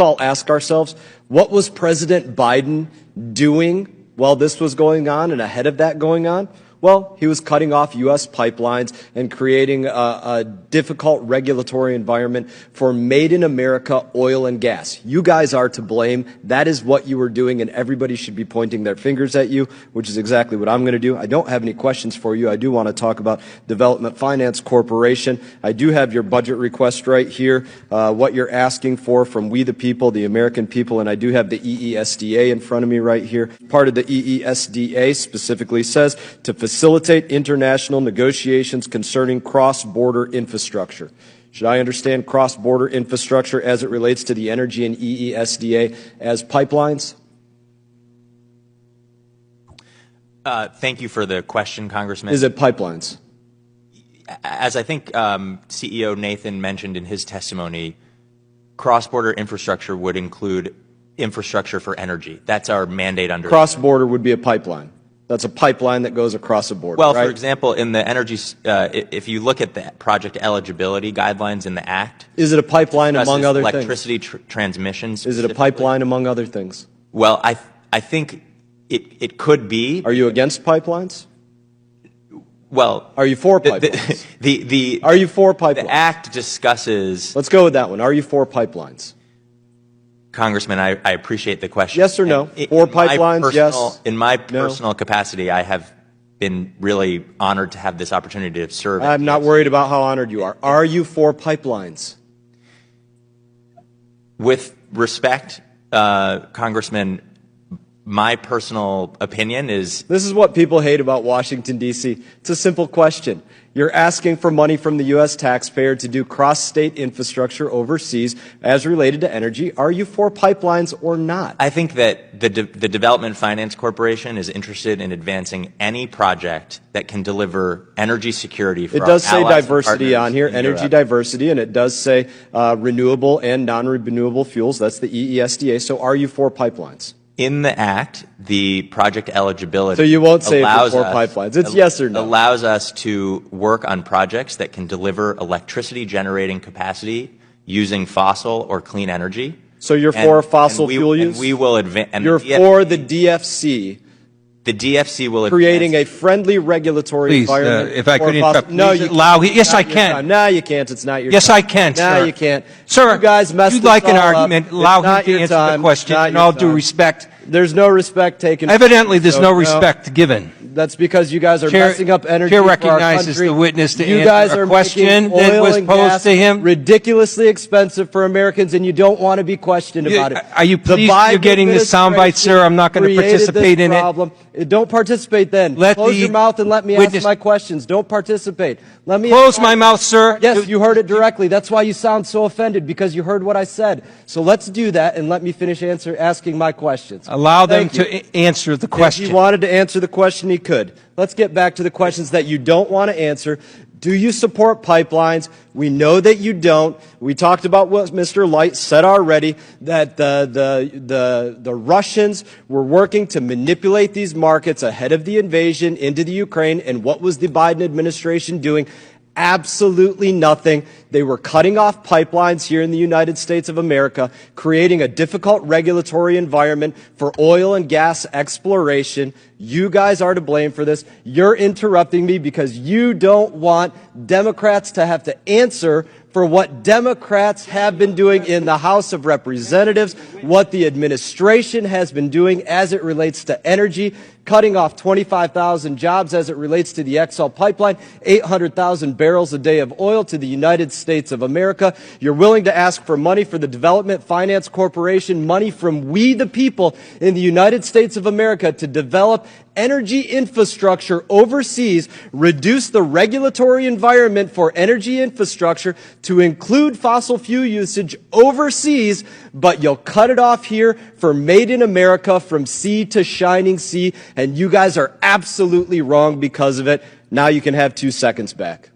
all ask ourselves, what was President Biden doing while this was going on and ahead of that going on? Well, he was cutting off U.S. pipelines and creating a difficult regulatory environment for made in America oil and gas. You guys are to blame. That is what you were doing, and everybody should be pointing their fingers at you, which is exactly what I'm going to do. I don't have any questions for you. I do want to talk about Development Finance Corporation. I do have your budget request right here, what you're asking for from we the people, the American people, and I do have the EESDA in front of me right here. Part of the EESDA specifically says to facilitate international negotiations concerning cross-border infrastructure. Should I understand cross-border infrastructure as it relates to the energy and EESDA as pipelines? Thank you for the question, Congressman. Is it pipelines? As I think CEO Nathan mentioned in his testimony, cross-border infrastructure would include infrastructure for energy. That's our mandate under Cross-border would be a pipeline. That's a pipeline that goes across a border, Well, right? for example, in the energy, if you look at the project eligibility guidelines in the Act. Is it a pipeline among other things? Electricity transmission. Is it a pipeline among other things? Well, I think it could be. Are you against pipelines? Well, are you for pipelines? Are you for pipelines? The Act discusses. Let's go with that one. Are you for pipelines? Congressman, I appreciate the question. Yes or no? For pipelines, yes. In my personal capacity, I have been really honored to have this opportunity to serve. I'm not worried about how honored you are. Are you for pipelines? With respect, Congressman, my personal opinion is... This is what people hate about Washington, D.C. It's a simple question. You're asking for money from the U.S. taxpayer to do cross-state infrastructure overseas as related to energy. Are you for pipelines or not? I think that the Development Finance Corporation is interested in advancing any project that can deliver energy security for our allies. It does say diversity on here, energy diversity, and it does say renewable and non-renewable fuels. That's the EESDA. So are you for pipelines? In the Act, the project eligibility so you won't say if you're for pipelines. It's yes or no. Allows us to work on projects that can deliver electricity generating capacity using fossil or clean energy. So you're for fossil fuel use? And we will advance. You're for the DFC. The DFC will creating a friendly regulatory environment. If I could interrupt, no, you allow. Yes, I can. No, you can't. It's not your. Yes, time. I can. No, sir. you can't. Sir, you guys messed you'd like this an all argument? Up. Allow him to answer the question. In all due respect, there's no respect taken. Evidently, there's no respect given. That's because you guys are messing up energy Chair for our recognizes country. the witness to you guys answer are a question making that oil was and posed gas to him. Ridiculously expensive for Americans, and you don't want to be questioned about it. Are you pleased you're getting this soundbite, sir? I'm not going to participate in it. Don't participate then. Close your mouth and let me ask my questions. Don't participate. Let me close my mouth, sir. Yes, you heard it directly. That's why you sound so offended, because you heard what I said. So let's do that and let me finish asking my questions. Allow them to answer the question. If he wanted to answer the question, he could. Let's get back to the questions that you don't want to answer. Do you support pipelines? We know that you don't. We talked about what Mr. Light said already, that the Russians were working to manipulate these markets ahead of the invasion into the Ukraine. And what was the Biden administration doing? Absolutely nothing. They were cutting off pipelines here in the United States of America, creating a difficult regulatory environment for oil and gas exploration. You guys are to blame for this. You're interrupting me because you don't want Democrats to have to answer for what Democrats have been doing in the House of Representatives, what the administration has been doing as it relates to energy, cutting off 25,000 jobs as it relates to the XL pipeline, 800,000 barrels a day of oil to the United States of America. You're willing to ask for money for the Development Finance Corporation, money from we the people in the United States of America to develop energy infrastructure overseas, reduce the regulatory environment for energy infrastructure to include fossil fuel usage overseas, but you'll cut it off here for made in America from sea to shining sea, and you guys are absolutely wrong because of it. Now you can have 2 seconds back.